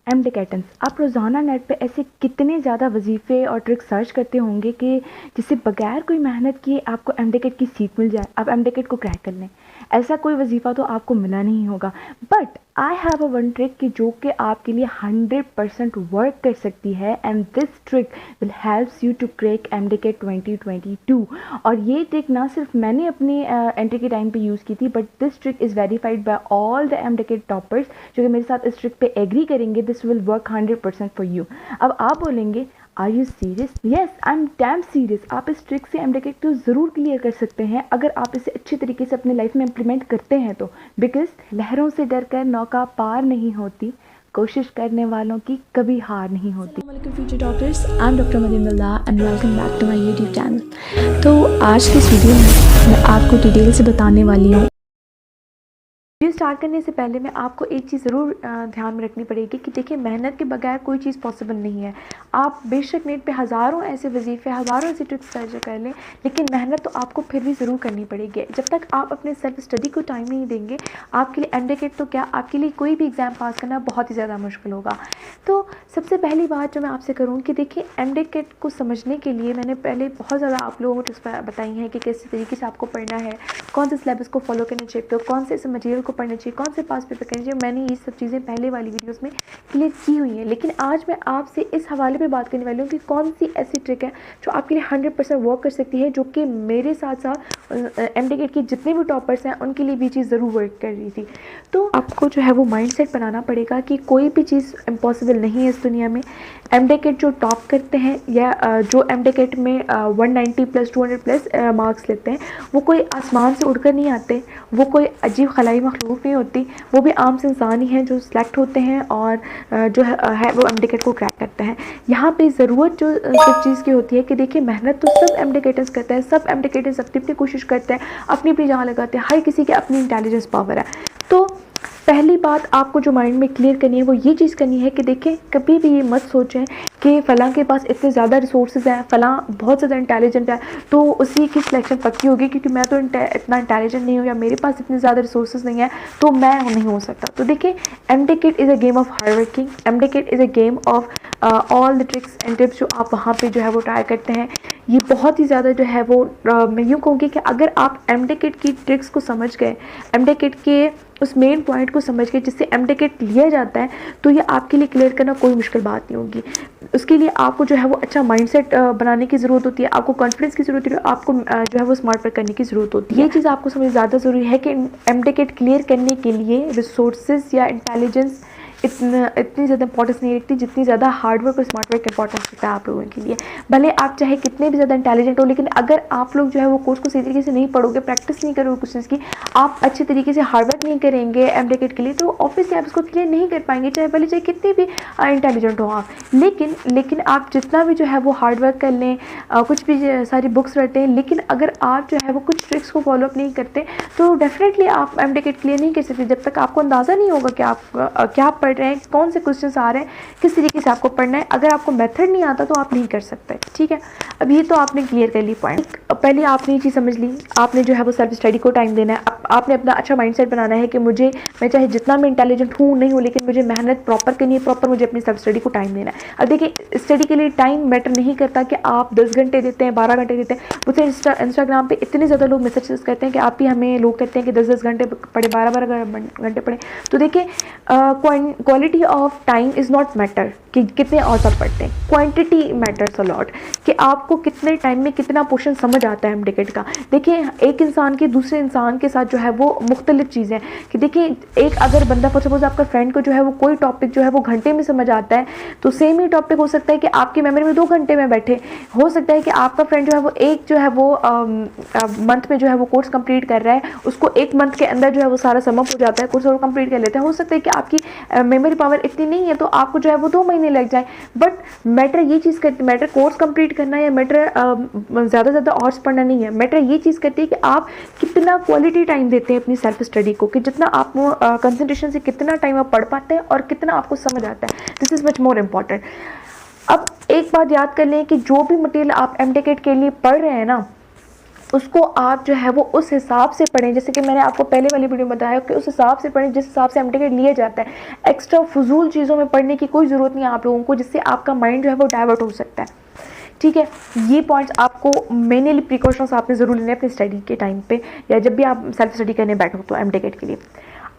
एमडेकेटेंस। आप रोज़ाना नेट पे ऐसे कितने ज़्यादा वजीफ़े और ट्रिक सर्च करते होंगे कि जिससे बगैर कोई मेहनत किए आपको एमडेकेट की सीट मिल जाए, आप एमडेकेट को क्रैक कर लें। ऐसा कोई वजीफ़ा तो आपको मिला नहीं होगा, but I have a one trick कि जो कि आपके लिए 100% वर्क कर सकती है, and this trick will helps you to crack MDCAT 2022। और ये ट्रिक ना सिर्फ मैंने अपनी एंट्री के टाइम पे यूज़ की थी, but this trick is verified by all the MDCAT toppers जो कि मेरे साथ इस ट्रिक पे एग्री करेंगे। This will work 100% for you. अब आप बोलेंगे are you serious? Yes, I am damn serious. आप इस ट्रिक से एमडेकेट तो ज़रूर क्लियर कर सकते हैं अगर आप इसे अच्छी तरीके से अपनी लाइफ में इम्प्लीमेंट करते हैं तो। बिकॉज लहरों से डरकर नौका पार नहीं होती, कोशिश करने वालों की कभी हार नहीं होती। अस्सलामुअलैकुम future doctors, I am doctor Madinullah and welcome back to my YouTube channel. तो आज की इस वीडियो में मैं आपको डिटेल से बताने वाली हूँ। वीडियो स्टार्ट करने से पहले मैं आपको एक चीज़ ज़रूर ध्यान में रखनी पड़ेगी कि देखिए, मेहनत के बगैर कोई चीज़ पॉसिबल नहीं है। आप बेशक नेट पे हज़ारों ऐसे वजीफ़े, हज़ारों ऐसी ट्रिक्स सर्च कर लें, लेकिन मेहनत तो आपको फिर भी ज़रूर करनी पड़ेगी। जब तक आप अपने सेल्फ स्टडी को टाइम नहीं देंगे, आपके लिए एमडेकेट तो क्या, आपके लिए कोई भी एग्ज़ाम पास करना बहुत ही ज़्यादा मुश्किल होगा। तो सबसे पहली बात जो मैं आपसे करूँ कि देखिए, एमडेकेट को समझने के लिए मैंने पहले बहुत ज़्यादा आप लोगों को ट्रिक्स बताई हैं कि किस तरीके से आपको पढ़ना है, कौन से सिलेबस को फॉलो करना चाहिए, तो कौन से मटेरियल को पढ़ना चाहिए, कौन से पास पेपर करना चाहिए। मैंने ये सब चीज़ें पहले वाली वीडियोस में क्लियर की हुई हैं, लेकिन आज मैं आपसे इस हवाले पे बात करने वाली हूँ कि कौन सी ऐसी ट्रिक है जो आपके लिए 100% वर्क कर सकती है, जो कि मेरे साथ साथ एमडेकेट के जितने भी टॉपर्स हैं उनके लिए भी चीज़ ज़रूर वर्क कर रही थी। तो आपको जो है वो माइंडसेट बनाना पड़ेगा कि कोई भी चीज़ इम्पॉसिबल नहीं है इस दुनिया में। एमडेकेट जो टॉप करते हैं या जो एमडेकेट में 190 प्लस 200 प्लस मार्क्स लेते हैं, वो कोई आसमान से उड़कर नहीं आते, वो कोई अजीब खलाई मखलूक नहीं होती, वो भी आम से इंसान ही हैं जो सिलेक्ट होते हैं और जो है वो एमडेकेट को क्रैक करते हैं। यहाँ पे ज़रूरत जो सिर्फ चीज़ की होती है कि देखिए, मेहनत तो सब एमडेकेटर्स करते हैं, सब एमडेकेटर्स अपनी अपनी कोशिश करते हैं, अपनी अपनी जान लगाते हैं, हर किसी की अपनी इंटेलिजेंस पावर है। तो पहली बात आपको जो माइंड में क्लियर करनी है वो ये चीज़ करनी है कि देखिए, कभी भी ये मत सोचें कि फ़लाँ के पास इतने ज़्यादा रिसोर्सेज हैं, फ़लाँ बहुत ज़्यादा इंटेलिजेंट है तो उसी की सिलेक्शन पक्की होगी, क्योंकि मैं तो इतना इंटेलिजेंट नहीं हूँ या मेरे पास इतने ज़्यादा रिसोर्सेज नहीं है तो मैं नहीं हो सकता। तो देखिए, MDCAT is a game of hard working, MDCAT is a game of all the tricks and tips जो आप वहाँ पे जो है वो ट्राई करते हैं। ये बहुत ही ज़्यादा जो है वो मैं यूँ कहूँगी कि अगर आप एमडेकेट की ट्रिक्स को समझ गए, एमडेकेट के उस मेन पॉइंट को समझ के जिससे एमडेकेट लिया जाता है, तो ये आपके लिए क्लियर करना कोई मुश्किल बात नहीं होगी। उसके लिए आपको जो है वो अच्छा माइंडसेट बनाने की ज़रूरत होती है, आपको कॉन्फिडेंस की ज़रूरत है, आपको जो है वो स्मार्ट वर्क करने की ज़रूरत होती है। ये चीज़ आपको समझ ज़्यादा ज़रूरी है कि एमडेकेट क्लियर करने के लिए रिसोर्सेज या इंटेलिजेंस इतनी ज़्यादा इंपॉर्टेंस नहीं रखती जितनी ज़्यादा हार्ड वर्क और स्मार्ट वर्क इंपॉर्टेंस रखता है आप लोगों के लिए। भले आप चाहे कितने भी ज़्यादा इंटेलिजेंट हो, लेकिन अगर आप लोग जो है वो कोर्स को सही तरीके से नहीं पढ़ोगे, प्रैक्टिस नहीं करोगे कुछ चीज़ की, आप अच्छे तरीके से हार्ड वर्क नहीं करेंगे एमडेकेट के लिए, तो ऑब्वियसली आप इसको क्लियर नहीं कर पाएंगे, चाहे भले चाहे कितने भी इंटेलिजेंट हो आप। लेकिन आप जितना भी जो है वो हार्ड वर्क कर लें, कुछ भी सारी बुक्स रटें, लेकिन अगर आप जो है वो कुछ ट्रिक्स को फॉलो अप नहीं करते तो डेफिनेटली आप एमडेकेट क्लियर नहीं कर सकते जब तक आपको अंदाज़ा नहीं होगा कि आप क्या पढ़ रहे हैं, कौन से क्वेश्चंस आ रहे हैं, किस तरीके से आपको पढ़ना है। अगर आपको मेथड नहीं आता तो आप नहीं कर सकते, ठीक है। अब ये तो आपने क्लियर कर ली पॉइंट। पहले आपने ये चीज़ समझ ली, आपने जो है वो सेल्फ स्टडी को टाइम देना है, आपने अपना अच्छा माइंडसेट बनाना है कि मैं चाहे जितना मैं इंटेलिजेंट हूँ नहीं हूँ, लेकिन मुझे मेहनत प्रॉपर करनी है, प्रॉपर मुझे अपनी सेल्फ स्टडी को टाइम देना है। अब देखिए, स्टडी के लिए टाइम मैटर नहीं करता कि आप 10 घंटे देते हैं, 12 घंटे देते हैं। मुझे इंस्टाग्राम पे इतने ज़्यादा लोग मैसेजेस करते हैं कि आप ही हमें लोग कहते हैं कि 10-10 घंटे पढ़े, 12-12 घंटे पढ़े। तो देखिए, quality of time is not matter कि कितने आवर्स आप पढ़ते हैं, क्वांटिटी मैटर्स अ लॉट कि आपको कितने टाइम में कितना पोर्शन समझ आता है एमडेकेट का। देखिए, एक इंसान के दूसरे इंसान के साथ जो है वो मुख्तलिफ चीज़ें कि देखिए, एक अगर बंदा फॉर सपोज आपका फ्रेंड को जो है वो कोई टॉपिक जो है वो घंटे में समझ आता है, तो सेम ही टॉपिक हो सकता है कि आपकी मेमोरी में 2 घंटे में बैठे। हो सकता है कि आपका फ्रेंड जो है वो मंथ में जो है वो कोर्स कंप्लीट कर रहा है, उसको 1 मंथ के अंदर जो है वो सारा समअप हो जाता है, कोर्स और कंप्लीट कर लेता है। हो सकता है कि आपकी मेमोरी पावर इतनी नहीं है तो आपको जो है वो 2 महीने लग जाए, बट मैटर ये चीज़ करती, मैटर कोर्स कंप्लीट करना या मैटर ज़्यादा ज़्यादा आवर्स पढ़ना नहीं है। मैटर ये चीज़ करती है कि आप कितना क्वालिटी टाइम देते हैं अपनी सेल्फ स्टडी को, कि जितना आप कंसंट्रेशन से कितना टाइम आप पढ़ पाते हैं और कितना आपको समझ आता है। This is much more important. अब एक बात याद कर लें कि जो भी मटेरियल आप एमडेकेट के लिए पढ़ रहे हैं ना, उसको आप जो है वो उस हिसाब से पढ़ें, जैसे कि मैंने आपको पहले वाली वीडियो में बताया कि उस हिसाब से पढ़ें जिस हिसाब से एमटीकेट लिया जाता है। एक्स्ट्रा फजूल चीज़ों में पढ़ने की कोई ज़रूरत नहीं है आप लोगों को, जिससे आपका माइंड जो है वो डाइवर्ट हो सकता है। ठीक है, ये पॉइंट्स आपको मेनली प्रिकॉशंस आपने ज़रूर लेने अपनी स्टडी के टाइम पे, या जब भी आप सेल्फ स्टडी करने बैठो तो एमटीकेट के लिए।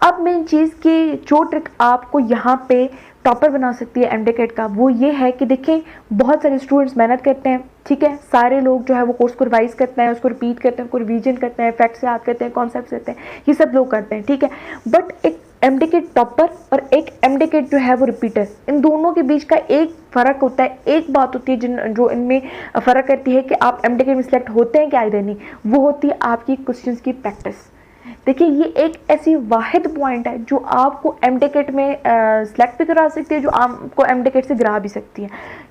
अब मेन चीज़ की जो ट्रिक आपको यहाँ पे टॉपर बना सकती है एमटीकेट का, वो ये है कि देखें बहुत सारे स्टूडेंट्स मेहनत करते हैं, ठीक है, सारे लोग जो है वो कोर्स को रिवाइज करते हैं, उसको रिपीट करते हैं, उसको रिवीजन करते हैं, फैक्ट्स याद करते हैं, कॉन्सेप्ट्स करते हैं, ये सब लोग करते हैं, ठीक है। बट एक एमटीकेट टॉपर और एक एमटीकेट जो है वो रिपीटर, इन दोनों के बीच का एक फ़र्क होता है, एक बात होती है जो इनमें फ़र्क करती है कि आप एमटीकेट में सिलेक्ट होते हैं कि आइदर नहीं, वो होती है आपकी क्वेश्चंस की प्रैक्टिस। देखिए ये एक ऐसी वाहिद पॉइंट है जो आपको एमटीकेट में सिलेक्ट भी करा सकती है, जो आपको एमटीकेट से गिरा भी सकती है।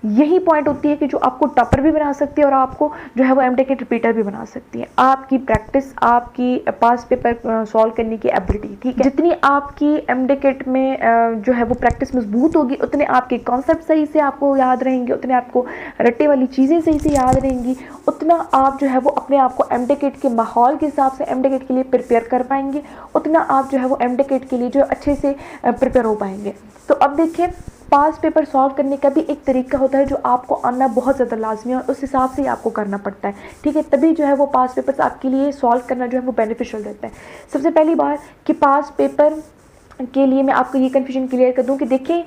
यही पॉइंट होती है कि जो आपको टॉपर भी बना सकती है और आपको जो है वो एमटीकेट रिपीटर भी बना सकती है। आपकी प्रैक्टिस, आपकी पास पेपर सॉल्व करने की एबिलिटी, ठीक है, जितनी आपकी एमटीकेट में जो है वो प्रैक्टिस मजबूत होगी, उतने आपके कॉन्सेप्ट सही से आपको याद रहेंगे, उतने आपको रट्टे वाली चीज़ें सही से याद रहेंगी, उतना आप जो है वो अपने आप को एमटीकेट के माहौल के हिसाब से एमटीकेट के लिए प्रिपेयर कर पाएंगे, उतना आप जो है वो एमटीकेट के लिए जो अच्छे से प्रिपेयर हो पाएंगे। तो अब देखिए पास पेपर सॉल्व करने का भी एक तरीका होता है जो आपको आना बहुत ज़्यादा लाजमी है और उस हिसाब से ही आपको करना पड़ता है, ठीक है, तभी जो है वो पास पेपर्स आपके लिए सॉल्व करना जो है वो बेनिफिशियल रहता है। सबसे पहली बात कि पास पेपर के लिए मैं आपको ये कन्फ्यूजन क्लियर कर दूं कि देखिए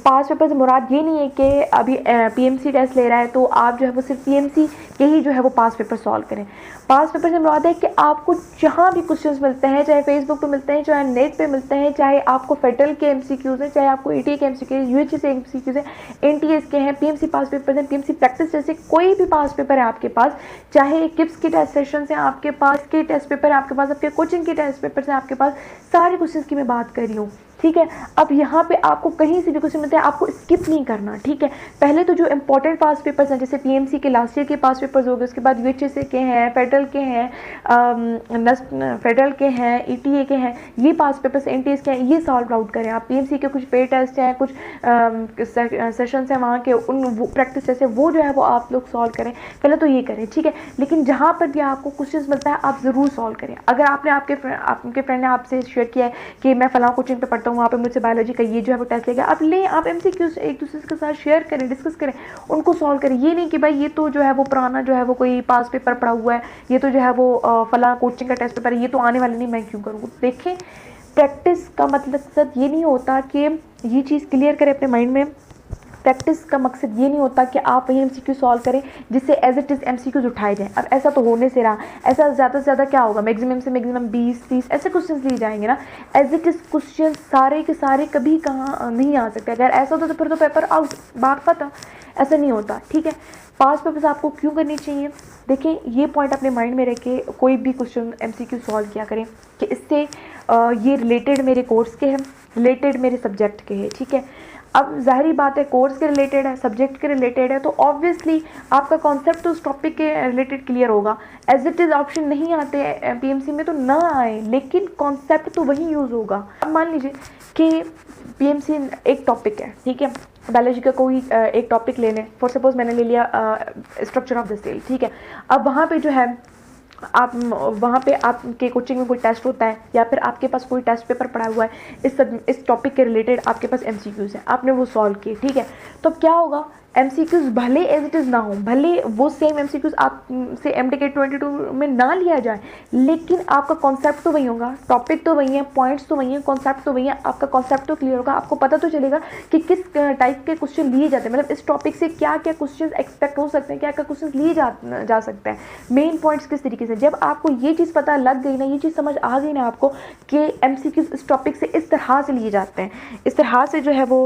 पास पेपर से मुराद ये नहीं है कि अभी पीएमसी टेस्ट ले रहा है तो आप जो है वो सिर्फ पीएमसी के ही जो है वो पास पेपर सॉल्व करें। पास पेपर से मुराद है कि आपको जहाँ भी क्वेश्चंस मिलते हैं, चाहे फेसबुक पे मिलते हैं, चाहे नेट पे मिलते हैं, चाहे आपको फेडरल के एमसीक्यूज हैं, चाहे आपको ईटी के एमसीक्यूज, यूएचएस के एमसीक्यूज हैं, एनटीएस के हैं, पीएमसी पास पेपर हैं, पीएमसी प्रैक्टिस जैसे कोई भी पास पेपर है आपके पास, चाहे किप्स के टेस्ट सेशन हैं आपके पास, के टेस्ट पेपर है आपके पास, आपके कोचिंग के टेस्ट पेपर हैं आपके पास, सारे क्वेश्चन की मैं बात कर रही हूँ, ठीक है। अब यहाँ पे आपको कहीं से भी क्वेश्चन मिलता है आपको स्किप नहीं करना, ठीक है। पहले तो जो इंपॉर्टेंट पास पेपर्स हैं जैसे पीएमसी के लास्ट ईयर के पास पेपर्स हो गए, उसके बाद यूएचएस के हैं, फेडरल के हैं, फेडरल के हैं, ईटीए के हैं, ये पास पेपर्स एनटीएस के हैं, ये सॉल्व आउट करें आप। पीएमसी के कुछ पे टेस्ट हैं, कुछ सेशंस हैं वहाँ के, उन प्रैक्टिस जैसे वो जो है वो आप लोग सॉल्व करें, पहले तो ये करें, ठीक है। लेकिन जहाँ पर भी आपको क्वेश्चन मिलता है आप ज़रूर सॉल्व करें। अगर आपने आपके फ्रेंड ने आपसे शेयर किया है कि मैं फलां कोचिंग पे पढ़ता हूँ, वहाँ पे मुझसे बायोलॉजी का ये जो है वो टेस्ट लेगा, आप लें, आप एमसीक्यूज एक दूसरे के साथ शेयर करें, डिस्कस करें, उनको सॉल्व करें। ये नहीं कि भाई ये तो जो है वो पुराना जो है वो कोई पास पेपर पड़ा हुआ है, ये तो जो है वो फला कोचिंग का टेस्ट पेपर है, ये तो आने वाले नहीं, मैं क्यों करूँ। देखें प्रैक्टिस का मतलब ये नहीं होता कि ये चीज़ क्लियर करें अपने माइंड में, प्रैक्टिस का मकसद ये नहीं होता कि आप वही एमसीक्यू सॉल्व करें जिससे एज इट इज़ एमसीक्यूज उठाए जाएं। अब ऐसा तो होने से रहा, ऐसा ज़्यादा से ज़्यादा क्या होगा, मैक्सिमम से मैक्सिमम 20-30 ऐसे क्वेश्चन लिए जाएंगे ना। एज इट इज़ क्वेश्चन सारे के सारे कभी कहाँ नहीं आ सकते, अगर ऐसा होता तो फिर तो पेपर आउट, बात पता, ऐसा नहीं होता, ठीक है। पास पेपर्स आपको क्यों करनी चाहिए, देखें ये पॉइंट अपने माइंड में रख के कोई भी क्वेश्चन एमसीक्यू सॉल्व किया करें कि इससे ये रिलेटेड मेरे कोर्स के हैं, रिलेटेड मेरे सब्जेक्ट के हैं, ठीक है। अब जाहिर बात है कोर्स के रिलेटेड है, सब्जेक्ट के रिलेटेड है, तो ऑब्वियसली आपका कॉन्सेप्ट उस टॉपिक के रिलेटेड क्लियर होगा। एज इट इज़ ऑप्शन नहीं आते पीएमसी में तो ना आए, लेकिन कॉन्सेप्ट तो वही यूज़ होगा। अब मान लीजिए कि पीएमसी एक टॉपिक है, ठीक है, बायोलॉजी का कोई एक टॉपिक ले लें, फॉर सपोज मैंने ले लिया स्ट्रक्चर ऑफ द सेल, ठीक है। अब वहाँ पे जो है आप वहाँ पे आपके कोचिंग में कोई टेस्ट होता है या फिर आपके पास कोई टेस्ट पेपर पड़ा हुआ है इस टॉपिक के रिलेटेड, आपके पास एमसीक्यूज़ हैं, आपने वो सॉल्व किए, ठीक है। तो क्या होगा, एमसीक्यूज़ भले एज इट इज़ ना हो, भले वो सेम एमसीक्यूज़ आप से एमटीकेट 22 में ना लिया जाए, लेकिन आपका कॉन्सेप्ट तो वही होगा, टॉपिक तो वही है, पॉइंट्स तो वही हैं, कॉन्सेप्ट तो वही है, आपका कॉन्सेप्ट तो क्लियर होगा, आपको पता तो चलेगा कि किस टाइप के क्वेश्चन लिए जाते हैं, मतलब इस टॉपिक से क्या क्या क्वेश्चन एक्सपेक्ट हो सकते हैं, क्या क्या क्वेश्चन लिए जा सकते हैं, मेन पॉइंट्स किस तरीके से। जब आपको ये चीज़ पता लग गई ना, ये चीज़ समझ आ गई ना आपको कि एमसीक्यूज़ इस टॉपिक से इस तरह से लिए जाते हैं, इस तरह से जो है वो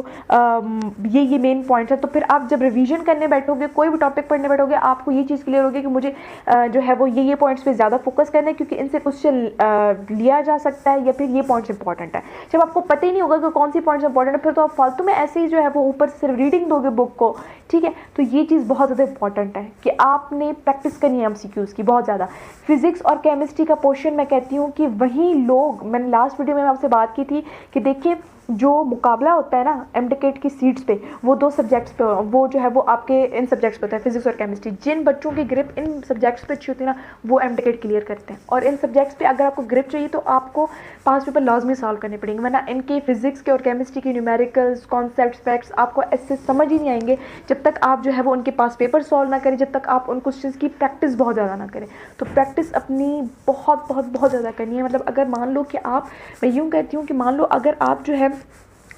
ये मेन पॉइंट्स है, तो फिर आप जब रिवीजन करने बैठोगे, कोई भी टॉपिक पढ़ने बैठोगे, आपको ये चीज़ क्लियर होगी कि मुझे जो है वो ये पॉइंट्स पे ज़्यादा फोकस करना है क्योंकि इनसे क्वेश्चन लिया जा सकता है, या फिर ये पॉइंट्स इंपॉर्टेंट है। जब आपको पता ही नहीं होगा कि कौन सी पॉइंट्स इंपॉर्टेंट है, फिर तो आप फालतू में ऐसे ही जो है वो ऊपर से सिर्फ रीडिंग दोगे बुक को, ठीक है। तो ये चीज़ बहुत ज़्यादा इंपॉर्टेंट है कि आपने प्रैक्टिस करनी है एमसीक्यूज़ की बहुत ज़्यादा। फिजिक्स और केमिस्ट्री का पोर्शन मैं कहती हूँ कि वही लोग, मैंने लास्ट वीडियो में आपसे बात की थी कि देखिए जो मुकाबला होता है ना एमटेकेट की सीट्स पे, वो 2 सब्जेक्ट्स पे, वो जो है वो आपके इन सब्जेक्ट्स पे होता है, फिजिक्स और केमिस्ट्री। जिन बच्चों की ग्रिप इन सब्जेक्ट्स पे अच्छी होती है ना, वो एमटेकेट क्लियर करते हैं। और इन सब्जेक्ट्स पे अगर आपको ग्रिप चाहिए तो आपको पास पेपर लाजमी सॉल्व करने पड़ेंगे, वरना इनके फिजिक्स के और केमिस्ट्री के न्यूमेरिकल्स, कॉन्सेप्ट, फैक्ट्स आपको ऐसे समझ ही नहीं आएंगे जब तक आप जो है वो उनके पास पेपर सॉल्व ना करें, जब तक आप उन क्वेश्चंस की प्रैक्टिस बहुत ज़्यादा ना करें। तो प्रैक्टिस अपनी बहुत बहुत बहुत ज़्यादा करनी है। मतलब अगर मान लो कि आप, मैं यूँ कहती हूँ कि मान लो अगर आप जो है,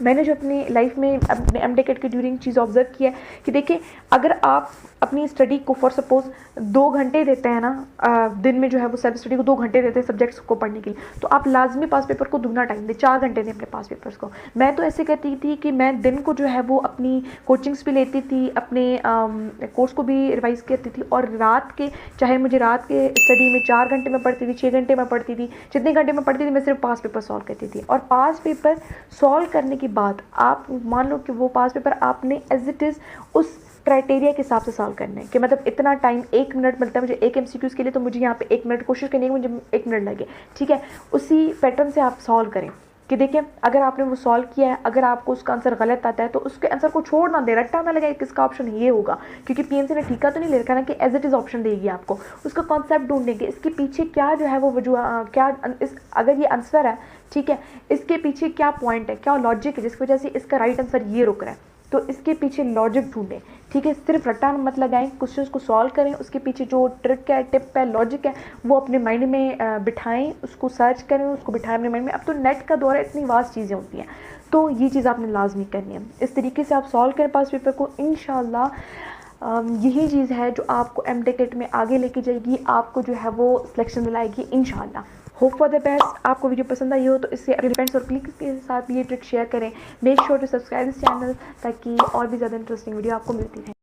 मैंने जो अपनी लाइफ में अपने एमटेकेट के ड्यूरिंग चीज़ ऑब्जर्व किया है कि देखिए, अगर आप अपनी स्टडी को फॉर सपोज 2 घंटे देते हैं ना, दिन में जो है वो सेल्फ स्टडी को 2 घंटे देते हैं सब्जेक्ट्स को पढ़ने के लिए, तो आप लाजमी पास पेपर को दुगना टाइम दें, 4 घंटे दें अपने पास पेपर्स को। मैं तो ऐसे करती थी कि मैं दिन को जो है वो अपनी कोचिंग्स भी लेती थी, अपने कोर्स को भी रिवाइज़ करती थी, और रात के, चाहे मुझे रात के स्टडी में 4 घंटे में पढ़ती थी, 6 घंटे में पढ़ती थी, जितने घंटे में पढ़ती थी मैं सिर्फ पास पेपर सॉल्व करती थी। और पास पेपर सॉल्व करने के बाद आप मान लो कि वो पास पेपर आपने एज इट इज़ उस क्राइटेरिया के हिसाब से सॉल्व करना है, कि मतलब इतना टाइम 1 मिनट मिलता है मुझे एक एमसीक्यूज़ के लिए, तो मुझे यहाँ पे 1 मिनट कोशिश करनी है, मुझे 1 मिनट लगे, ठीक है। उसी पैटर्न से आप सॉल्व करें कि देखिए, अगर आपने वो सॉल्व किया है, अगर आपको उसका आंसर गलत आता है तो उसके आंसर को छोड़ ना दे, रट्टा ना लगाए किसका ऑप्शन ये होगा, क्योंकि पीएमसी ने ठीका तो नहीं ले रखा ना कि एज इट इज़ ऑप्शन देगी आपको। उसका कॉन्सेप्ट ढूंढेंगे, इसके पीछे क्या जो है वो क्या अगर ये आंसर है, ठीक है, इसके पीछे क्या पॉइंट है, क्या लॉजिक है जिसकी वजह से इसका राइट आंसर ये रुक रहा है, तो इसके पीछे लॉजिक ढूंढें, ठीक है। सिर्फ रट्टा मत लगाएं, क्वेश्चंस को सॉल्व करें, उसके पीछे जो ट्रिक है, टिप है, लॉजिक है, वो अपने माइंड में बिठाएं, उसको सर्च करें, उसको बिठाएं अपने माइंड में। अब तो नेट का दौर है, इतनी वास्ट चीज़ें होती हैं, तो ये चीज़ आपने लाजमी करनी है। इस तरीके से आप सॉल्व करें पास पेपर को, इंशाल्लाह यही चीज़ है जो आपको एमटेकेट में आगे लेके जाएगी, आपको जो है वो सिलेक्शन दिलाएगी इंशाल्लाह। Hope for the best. आपको वीडियो पसंद आई हो तो इससे अपने फ्रेंड्स और क्लिक्स के साथ भी ये ट्रिक शेयर करें। Make sure to subscribe this channel ताकि और भी ज़्यादा इंटरेस्टिंग वीडियो आपको मिलती रहे।